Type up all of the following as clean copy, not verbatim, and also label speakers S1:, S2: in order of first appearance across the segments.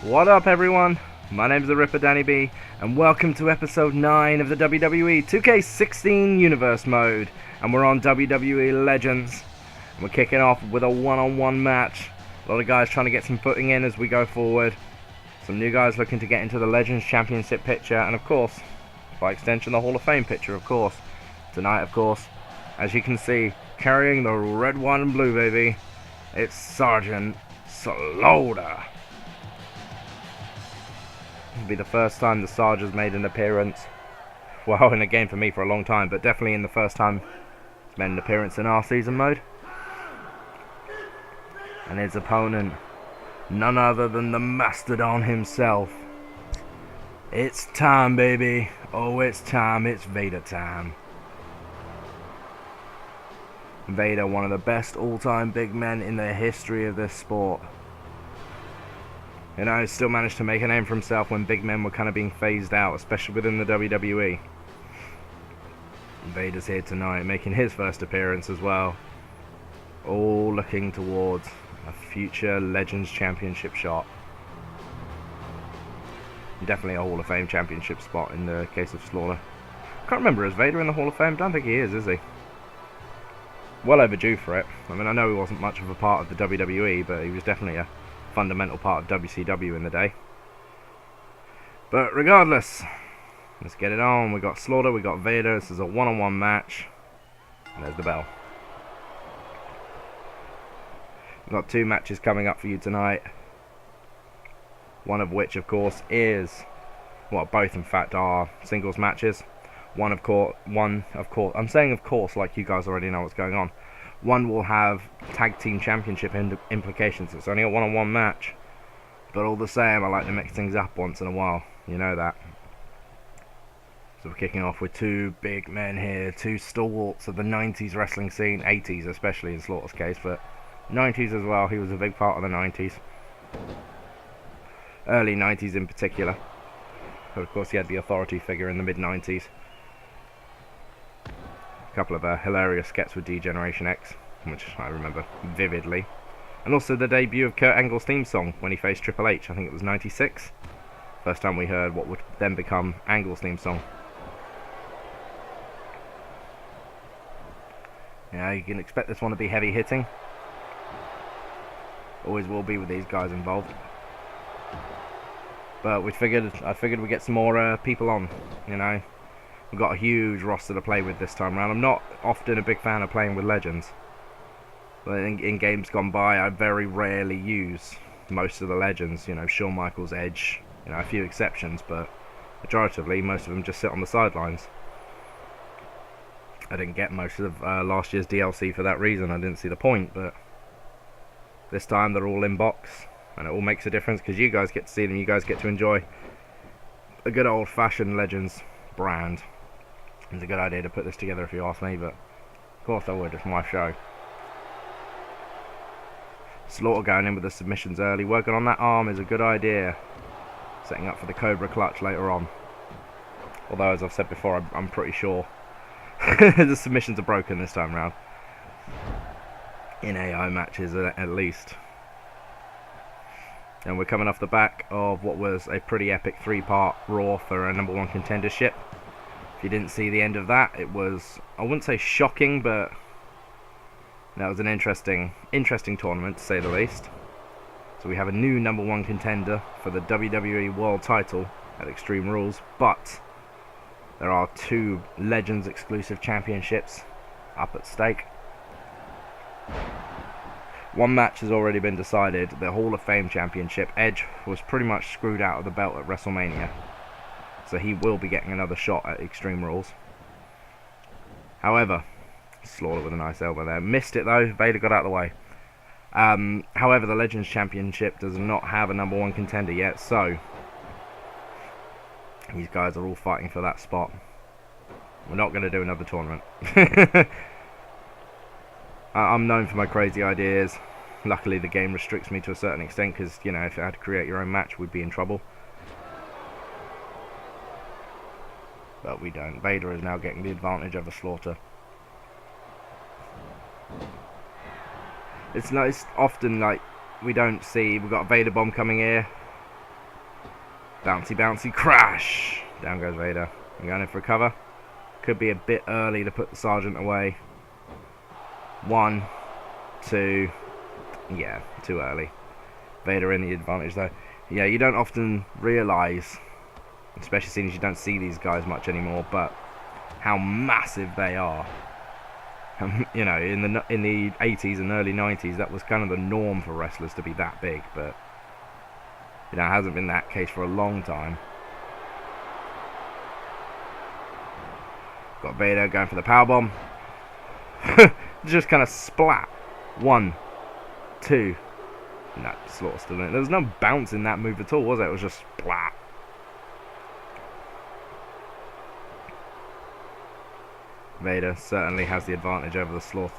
S1: What up, everyone? My name's the Ripper Danny B, and welcome to episode 9 of the WWE 2K16 Universe Mode. And we're on WWE Legends. And we're kicking off with a one-on-one match. A lot of guys trying to get some footing in as we go forward. Some new guys looking to get into the Legends Championship picture, and of course, by extension, the Hall of Fame picture, of course. Tonight, of course, as you can see, carrying the red, white, and blue, baby, it's Sergeant Slaughter. It'll be the first time the Sarge has made an appearance, well, in a game for me for a long time, but definitely in the first time he's made an appearance in our season mode. And his opponent, none other than the Mastodon himself. It's time, baby. Oh, it's time. It's Vader time. Vader, one of the best all-time big men in the history of this sport. You know, he still managed to make a name for himself when big men were kind of being phased out, especially within the WWE. Vader's here tonight, making his first appearance as well. All looking towards a future Legends Championship shot. Definitely a Hall of Fame Championship spot in the case of Slaughter. Can't remember, is Vader in the Hall of Fame? Don't think he is he? Well overdue for it. I mean, I know he wasn't much of a part of the WWE, but he was definitely a fundamental part of WCW in the day. But regardless, let's get it on. We got Slaughter, we got Vader. This is a one-on-one match. And there's the bell. We've got 2 matches coming up for you tonight. One of which, of course, is, well, both in fact are singles matches. One of course, I'm saying of course like you guys already know what's going on. One will have tag team championship implications. It's only a one-on-one match, but all the same, I like to mix things up once in a while. You know that. So we're kicking off with 2 big men here, 2 stalwarts of the 90s wrestling scene, 80s especially in Slaughter's case, but 90s as well. He was a big part of the 90s. Early 90s in particular. But of course he had the authority figure in the mid-90s. A couple of hilarious sketches with D-Generation X, which I remember vividly. And also the debut of Kurt Angle's theme song when he faced Triple H. I think it was 96. First time we heard what would then become Angle's theme song. Yeah, you can expect this one to be heavy hitting. Always will be with these guys involved. But I figured we'd get some more people on, you know. We've got a huge roster to play with this time around. I'm not often a big fan of playing with Legends. But in games gone by, I very rarely use most of the Legends. You know, Shawn Michaels, Edge, you know, a few exceptions, but majoritively, most of them just sit on the sidelines. I didn't get most of last year's DLC for that reason. I didn't see the point, but this time they're all in box. And it all makes a difference because you guys get to see them. You guys get to enjoy a good old-fashioned Legends brand. It's a good idea to put this together if you ask me, but of course I would. It's my show. Slaughter going in with the submissions early. Working on that arm is a good idea. Setting up for the Cobra Clutch later on. Although, as I've said before, I'm pretty sure the submissions are broken this time round. In AI matches, at least. And we're coming off the back of what was a pretty epic 3-part Raw for a #1 contendership. If you didn't see the end of that, it was, I wouldn't say shocking, but that was an interesting tournament, to say the least. So we have a new #1 contender for the WWE World title at Extreme Rules, but there are 2 Legends exclusive championships up at stake. One match has already been decided, the Hall of Fame Championship. Edge was pretty much screwed out of the belt at WrestleMania, so he will be getting another shot at Extreme Rules. However, Slaughter with a nice elbow there. Missed it though, Vader got out of the way. However, the Legends Championship does not have a #1 contender yet, so these guys are all fighting for that spot. We're not going to do another tournament. I'm known for my crazy ideas. Luckily the game restricts me to a certain extent because, you know, if you had to create your own match we'd be in trouble. But we don't. Vader is now getting the advantage over Slaughter. It's nice, often like we don't see, we've got a Vader bomb coming here. Bouncy, bouncy, crash! Down goes Vader. I'm going in for a cover. Could be a bit early to put the Sergeant away. 1, 2. Yeah, too early. Vader in the advantage though. Yeah, you don't often realise, especially seeing as you don't see these guys much anymore, but how massive they are. You know, in the 80s and early 90s, that was kind of the norm for wrestlers to be that big, but you know, it hasn't been that case for a long time. Got Vader going for the powerbomb. Just kind of splat. 1, 2. No, Slaughter still in it. There was no bounce in that move at all, was it? It was just splat. Vader certainly has the advantage over the Slaughter.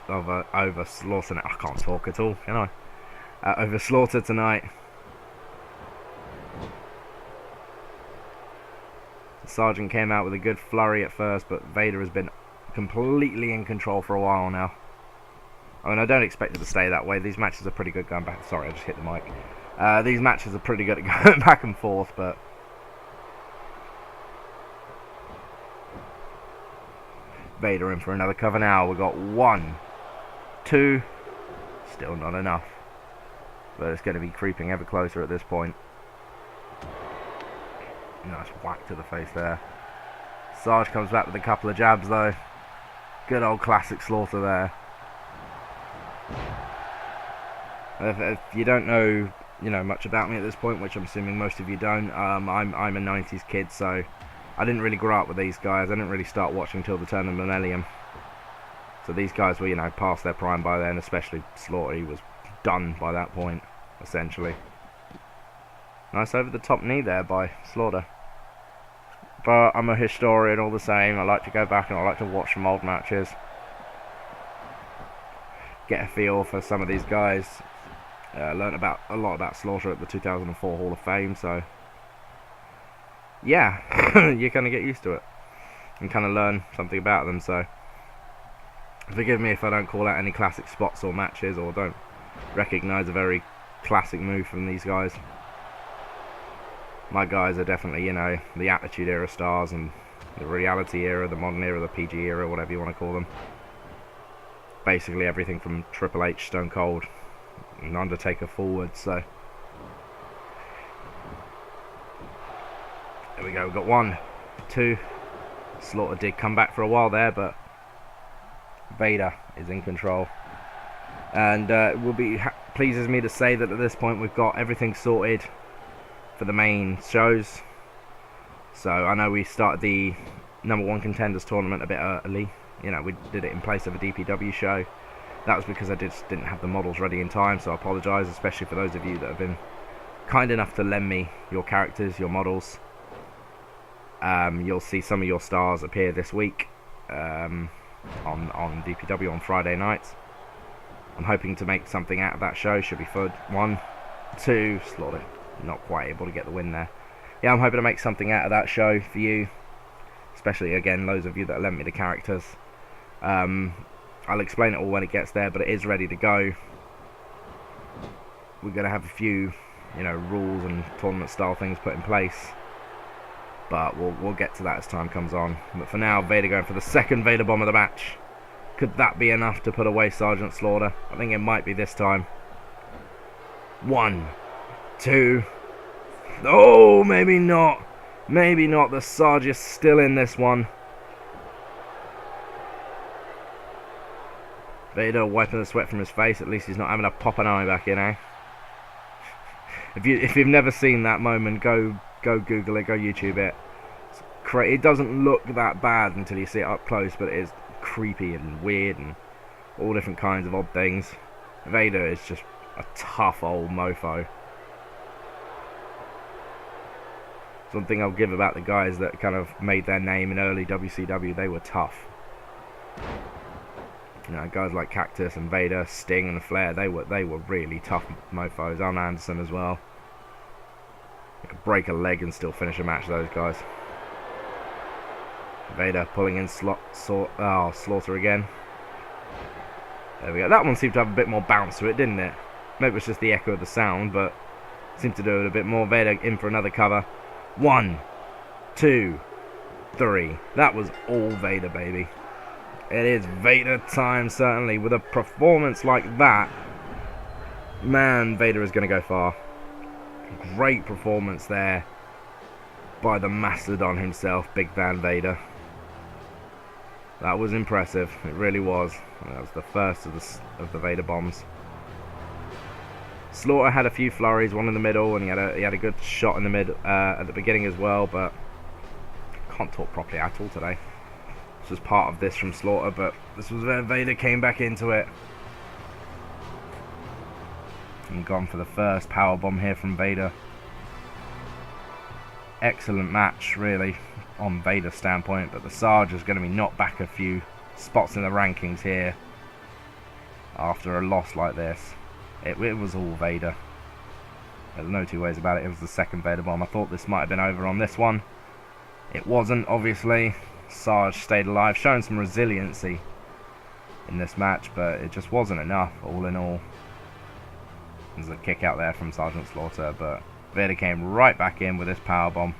S1: Over Slaughter. I can't talk at all, can I? Over Slaughter tonight. The Sergeant came out with a good flurry at first, but Vader has been completely in control for a while now. I mean, I don't expect it to stay that way. These matches are pretty good going back. Sorry, I just hit the mic. These matches are pretty good at going back and forth, but Vader in for another cover now. We've got 1, 2. Still not enough. But it's going to be creeping ever closer at this point. Nice whack to the face there. Sarge comes back with a couple of jabs though. Good old classic Slaughter there. If you don't know, much about me at this point, which I'm assuming most of you don't, I'm a 90s kid, so I didn't really grow up with these guys. I didn't really start watching till the turn of the millennium. So these guys were, past their prime by then, especially Slaughter. He was done by that point, essentially. Nice over the top knee there by Slaughter. But I'm a historian all the same. I like to go back and I like to watch some old matches. Get a feel for some of these guys. Learned a lot about Slaughter at the 2004 Hall of Fame, so yeah, you kind of get used to it and kind of learn something about them. So forgive me if I don't call out any classic spots or matches, or don't recognise a very classic move from these guys. My guys are definitely, the Attitude Era stars and the Reality Era, the Modern Era, the PG Era, whatever you want to call them. Basically everything from Triple H, Stone Cold, and Undertaker forward. So there we go. We've got 1, 2. Slaughter did come back for a while there, but Vader is in control, and it will be pleases me to say that at this point we've got everything sorted for the main shows. So I know we started the #1 Contenders tournament a bit early. We did it in place of a DPW show. That was because I just didn't have the models ready in time, so I apologise, especially for those of you that have been kind enough to lend me your characters, your models. You'll see some of your stars appear this week on DPW on Friday nights. I'm hoping to make something out of that show. Should be fun. 1, 2, Slaughter. Not quite able to get the win there. Yeah, I'm hoping to make something out of that show for you, especially again those of you that lent me the characters. I'll explain it all when it gets there, but it is ready to go. We're going to have a few, rules and tournament style things put in place, but we'll get to that as time comes on. But for now, Vader going for the second Vader bomb of the match. Could that be enough to put away Sergeant Slaughter? I think it might be this time. 1, 2. Oh, maybe not. Maybe not. The Sarge is still in this one. Vader wiping the sweat from his face. At least he's not having to pop an eye back in, eh? If you've never seen that moment, go Google it, go YouTube it. It doesn't look that bad until you see it up close, but it is creepy and weird and all different kinds of odd things. Vader is just a tough old mofo. Something I'll give about the guys that kind of made their name in early WCW, they were tough. Guys like Cactus and Vader, Sting and Flair, they were really tough mofos. Arn Anderson as well. They could break a leg and still finish a match, those guys. Vader pulling in Slaughter again. There we go. That one seemed to have a bit more bounce to it, didn't it? Maybe it's just the echo of the sound, but seemed to do it a bit more. Vader in for another cover. 1, 2, 3. That was all Vader, baby. It is Vader time, certainly. With a performance like that, man, Vader is going to go far. Great performance there by the Mastodon himself, Big Van Vader. That was impressive. It really was. That was the first of the Vader bombs. Slaughter had a few flurries, one in the middle, and he had a good shot in the mid at the beginning as well. But I can't talk properly at all today. This was part of this from Slaughter, but this was where Vader came back into it. And gone for the first power bomb here from Vader. Excellent match, really, on Vader's standpoint, but the Sarge is going to be knocked back a few spots in the rankings here after a loss like this. It was all Vader. There's no two ways about it. It was the second Vader bomb. I thought this might have been over on this one. It wasn't, obviously. Sarge stayed alive, showing some resiliency in this match, but it just wasn't enough, all in all. There's a kick out there from Sergeant Slaughter, but Vader came right back in with this powerbomb.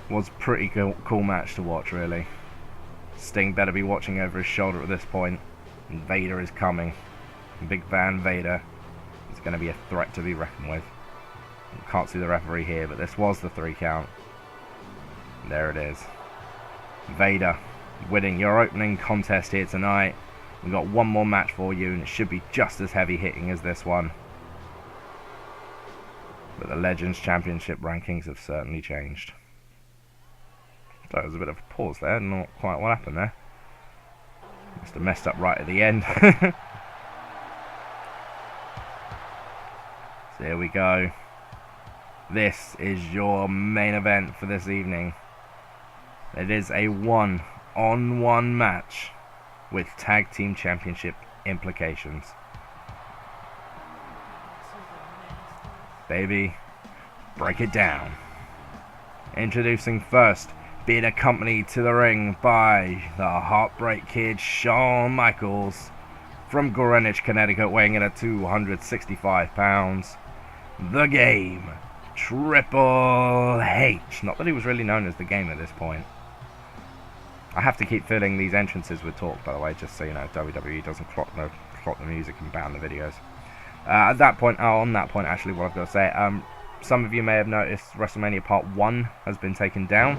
S1: Was a pretty cool match to watch, really. Sting better be watching over his shoulder at this point. And Vader is coming. Big Van Vader is going to be a threat to be reckoned with. Can't see the referee here, but this was the 3 count. There it is. Vader winning your opening contest here tonight. We've got one more match for you, and it should be just as heavy hitting as this one. But the Legends Championship rankings have certainly changed. So there was a bit of a pause there, not quite what happened there. Must have messed up right at the end. So here we go. This is your main event for this evening. It is a 1-on-1 match with Tag Team Championship implications. Baby, break it down. Introducing first, being accompanied to the ring by the Heartbreak Kid Shawn Michaels from Greenwich, Connecticut, weighing in at 265 pounds. The Game, Triple H. Not that he was really known as The Game at this point. I have to keep filling these entrances with talk, by the way, just so you know, WWE doesn't clock the music and ban the videos. On that point, actually, what I've got to say, some of you may have noticed WrestleMania Part 1 has been taken down.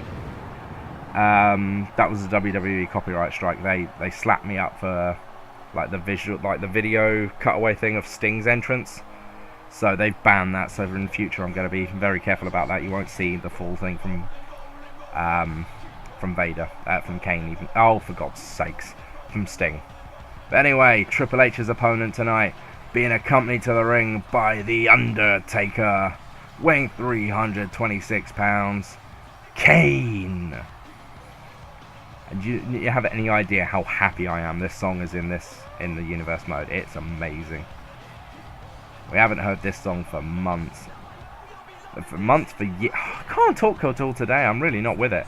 S1: That was a WWE copyright strike. They slapped me up for the video cutaway thing of Sting's entrance. So they've banned that. So in the future, I'm going to be very careful about that. You won't see the full thing from Vader, from Kane even. Oh, for God's sakes, from Sting. But anyway, Triple H's opponent tonight, being accompanied to the ring by The Undertaker, weighing 326 pounds, Kane. And you have any idea how happy I am this song is in the universe mode? It's amazing. We haven't heard this song for months. For years. I can't talk at all today. I'm really not with it.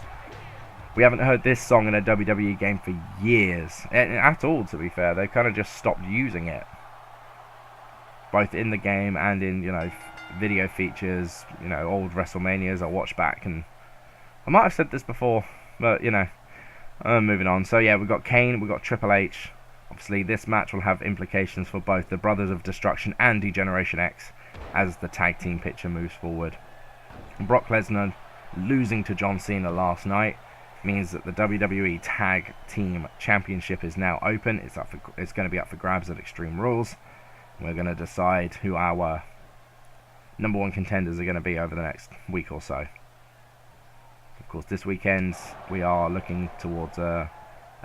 S1: We haven't heard this song in a WWE game for years. At all, to be fair. They kind of just stopped using it. Both in the game and in, video features, old WrestleManias I watch back. And I might have said this before, but, moving on. So, yeah, we've got Kane, we've got Triple H. Obviously, this match will have implications for both the Brothers of Destruction and Degeneration X as the tag team picture moves forward. Brock Lesnar losing to John Cena last night means that the WWE Tag Team Championship is now open. It's going to be up for grabs at Extreme Rules. We're going to decide who our number one contenders are going to be over the next week or so. Of course, this weekend we are looking towards an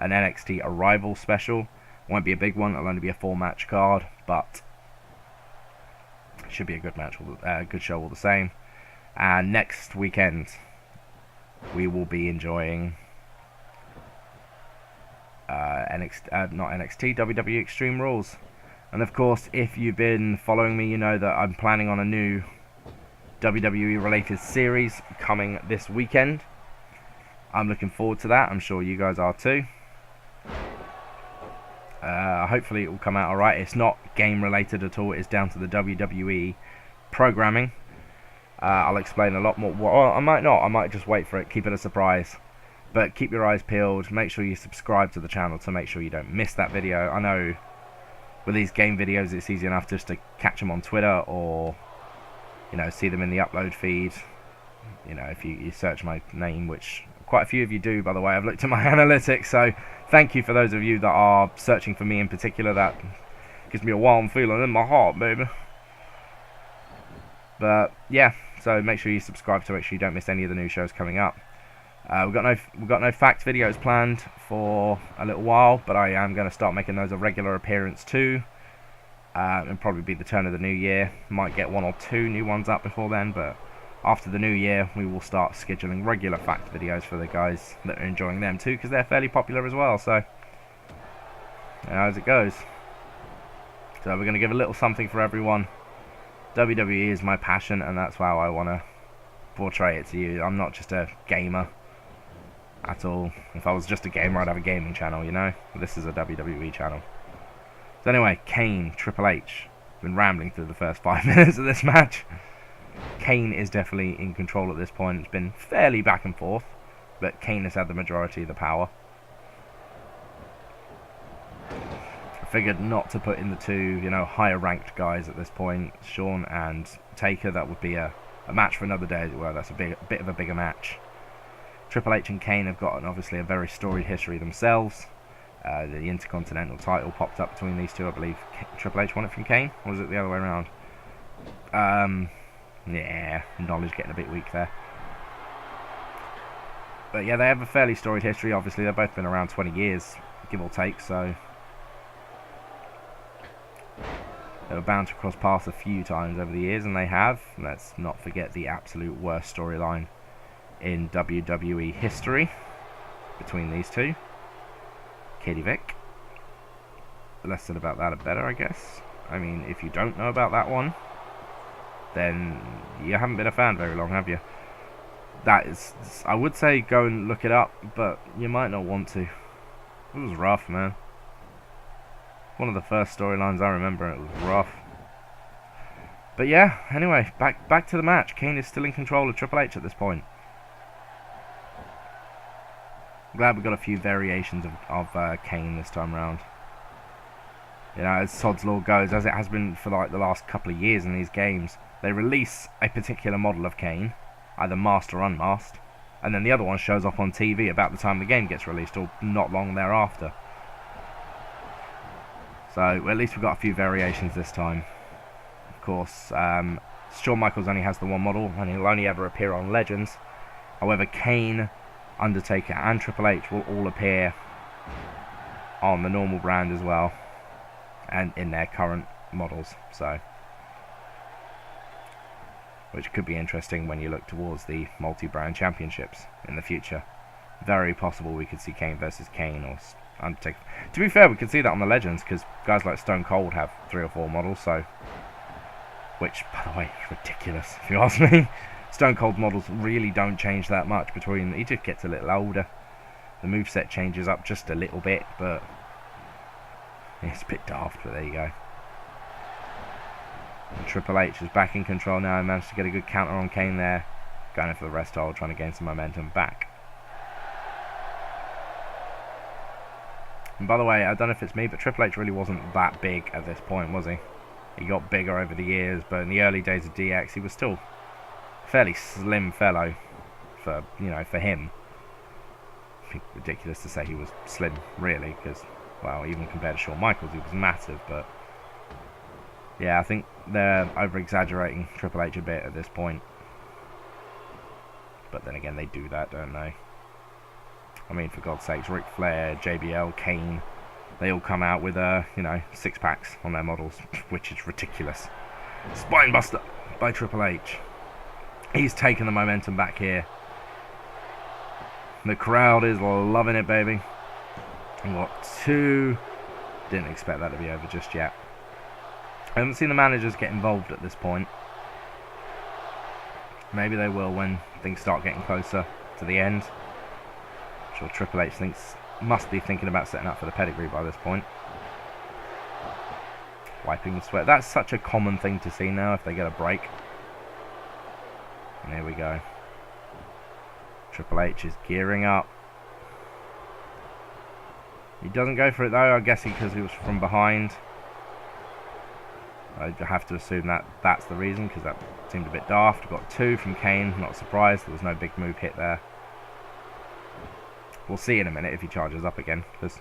S1: NXT Arrival special. Won't be a big one. It'll only be a 4-match card, but it should be a good match, good show all the same. And next weekend we will be enjoying WWE Extreme Rules. And of course, if you've been following me, you know that I'm planning on a new WWE related series coming this weekend. I'm looking forward to that. I'm sure you guys are too. Hopefully it will come out alright. It's not game related at all. It's down to the WWE programming. I'll explain a lot more. Well, I might not. I might just wait for it, keep it a surprise. But keep your eyes peeled. Make sure you subscribe to the channel to make sure you don't miss that video. I know with these game videos it's easy enough just to catch them on Twitter or, you know, see them in the upload feed. You know, if you search my name, which quite a few of you do, by the way. I've looked at my analytics, so thank you for those of you that are searching for me in particular. That gives me a warm feeling in my heart, baby. But yeah, so make sure you subscribe to make sure you don't miss any of the new shows coming up. We've got no fact videos planned for a little while, but I am going to start making those a regular appearance too. It'll probably be the turn of the new year. Might get 1 or 2 new ones up before then, but after the new year we will start scheduling regular fact videos for the guys that are enjoying them too, because they're fairly popular as well. So as it goes. So we're going to give a little something for everyone. WWE is my passion, and that's how I want to portray it to you. I'm not just a gamer at all. If I was just a gamer, I'd have a gaming channel, you know. But this is a WWE channel. So anyway, Kane, Triple H. Been rambling through the first 5 minutes of this match. Kane is definitely in control at this point. It's been fairly back and forth, but Kane has had the majority of the power. I figured not to put in the 2, you know, higher ranked guys at this point, Shawn and Taker. That would be a match for another day as well. That's a bit of a bigger match. Triple H and Kane have got obviously a very storied history themselves. The Intercontinental title popped up between these two. I believe Triple H won it from Kane, or was it the other way around? Yeah, knowledge getting a bit weak there. But yeah, they have a fairly storied history. Obviously, they've both been around 20 years, give or take, so they were bound to cross paths a few times over the years, and they have. Let's not forget the absolute worst storyline in WWE history between these two. Katie Vick. The less said about that, the better, I guess. I mean, if you don't know about that one, then you haven't been a fan very long, have you? That is, I would say go and look it up, but you might not want to. It was rough, man. One of the first storylines I remember, it was rough. But yeah, anyway, back to the match. Kane is still in control of Triple H at this point. Glad we got a few variations of Kane this time around. You know, as Sod's Law goes, as it has been for like the last couple of years in these games, they release a particular model of Kane, either masked or unmasked, and then the other one shows up on TV about the time the game gets released, or not long thereafter. So at least we've got a few variations this time. Of course, Shawn Michaels only has the one model, and he'll only ever appear on Legends. However, Kane, Undertaker and Triple H will all appear on the normal brand as well, and in their current models, so which could be interesting when you look towards the multi-brand championships in the future. Very possible we could see Kane versus Kane or Undertaker. To be fair, we could see that on the Legends, because guys like Stone Cold have 3 or 4 models, so, which, by the way, is ridiculous if you ask me. Stone Cold models really don't change that much between. He just gets a little older. The moveset changes up just a little bit, but it's a bit daft, but there you go. And Triple H is back in control now. He managed to get a good counter on Kane there. Going in for the rest hold, trying to gain some momentum back. And by the way, I don't know if it's me, but Triple H really wasn't that big at this point, was he? He got bigger over the years, but in the early days of DX, he was still fairly slim fellow for, you know, for him. Ridiculous to say he was slim, really, because, well, even compared to Shawn Michaels, he was massive, but yeah, I think they're over-exaggerating Triple H a bit at this point. But then again, they do that, don't they? I mean, for God's sakes, Ric Flair, JBL, Kane, they all come out with, you know, 6-packs on their models, which is ridiculous. Spinebuster by Triple H. He's taken the momentum back here. The crowd is loving it, baby. And what, 2? Didn't expect that to be over just yet. I haven't seen the managers get involved at this point. Maybe they will when things start getting closer to the end. I'm sure Triple H must be thinking about setting up for the pedigree by this point. Wiping the sweat. That's such a common thing to see now if they get a break. And here we go. Triple H is gearing up. He doesn't go for it though, I'm guessing because he was from behind. I have to assume that that's the reason, because that seemed a bit daft. Got 2 from Kane, not surprised, there was no big move hit there. We'll see in a minute if he charges up again, because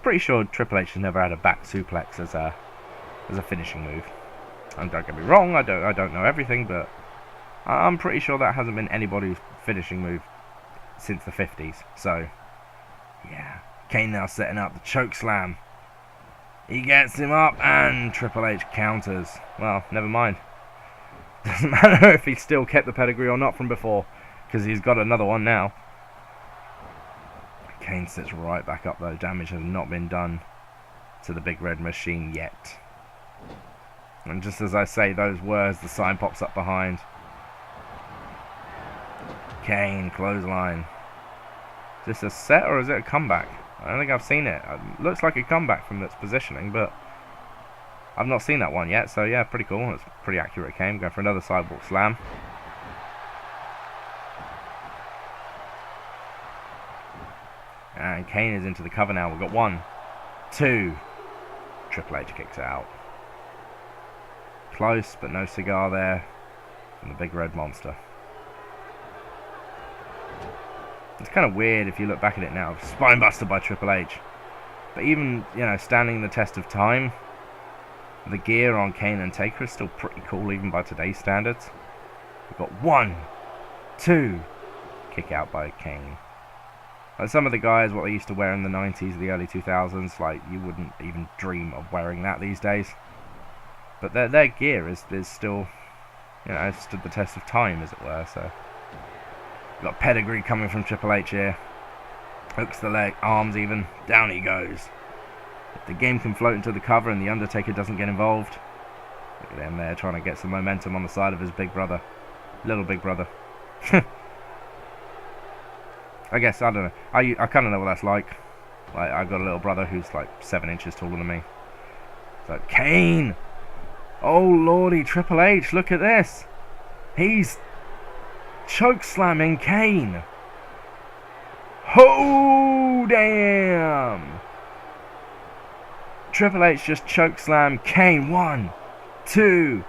S1: pretty sure Triple H has never had a back suplex as a finishing move. And don't get me wrong, I don't know everything, but I'm pretty sure that hasn't been anybody's finishing move since the 50s. So, yeah. Kane now setting up the choke slam. He gets him up and Triple H counters. Well, never mind. Doesn't matter if he still kept the pedigree or not from before, because he's got another one now. Kane sits right back up though. Damage has not been done to the big red machine yet. And just as I say those words, the sign pops up behind. Kane, clothesline. Is this a set or is it a comeback? I don't think I've seen it. It looks like a comeback from its positioning, but I've not seen that one yet. So yeah, pretty cool. It's pretty accurate. Kane going for another sidewalk slam. And Kane is into the cover now. We've got 1, 2. Triple H kicks out. Close, but no cigar there from the big red monster. It's kind of weird if you look back at it now. Spinebuster by Triple H. But even, you know, standing the test of time, the gear on Kane and Taker is still pretty cool even by today's standards. We've got 1, 2. Kick out by Kane. Like some of the guys, what they used to wear in the 90s, the early 2000s, like you wouldn't even dream of wearing that these days. But their gear is still, you know, stood the test of time, as it were. So we've got pedigree coming from Triple H here. Hooks the leg, arms even, down he goes. If the game can float into the cover and the Undertaker doesn't get involved. Look at him there trying to get some momentum on the side of his big brother. Little big brother. I guess, I don't know. I kind of know what that's like. I've got a little brother who's like 7 inches taller than me. So, Kane! Oh lordy, Triple H, look at this! He's chokeslamming Kane! Oh, damn! Triple H just chokeslammed Kane. 1, 2,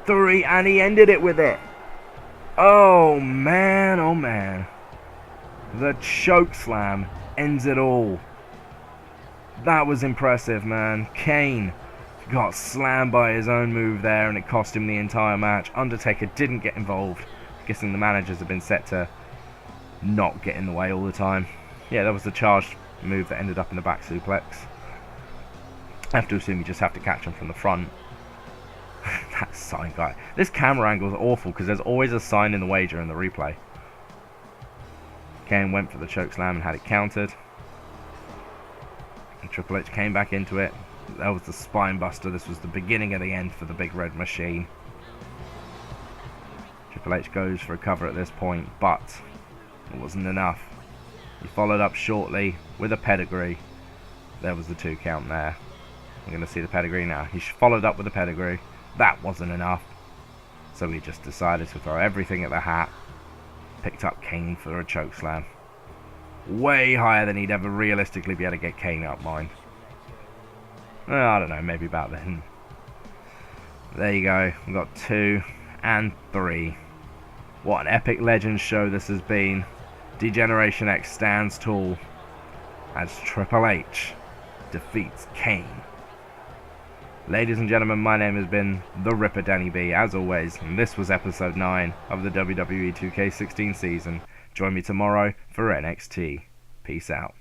S1: 3, and he ended it with it! Oh man, oh man. The chokeslam ends it all. That was impressive, man. Kane got slammed by his own move there and it cost him the entire match. Undertaker didn't get involved. Guessing the managers have been set to not get in the way all the time. Yeah, that was the charged move that ended up in the back suplex. I have to assume you just have to catch him from the front. That sign guy. This camera angle is awful because there's always a sign in the way during the replay. Kane went for the chokeslam and had it countered. And Triple H came back into it. That was the spine buster. This was the beginning of the end for the big red machine. Triple H goes for a cover at this point, but it wasn't enough. He followed up shortly with a pedigree. There was the 2 count there. We're going to see the pedigree now. He followed up with a pedigree. That wasn't enough. So he just decided to throw everything at the hat. Picked up Kane for a chokeslam. Way higher than he'd ever realistically be able to get Kane up, mind. I don't know, maybe about then. There you go. We've got 2 and 3. What an epic legend show this has been. Degeneration X stands tall as Triple H defeats Kane. Ladies and gentlemen, my name has been The Ripper Danny B, as always, and this was episode 9 of the WWE 2K16 season. Join me tomorrow for NXT. Peace out.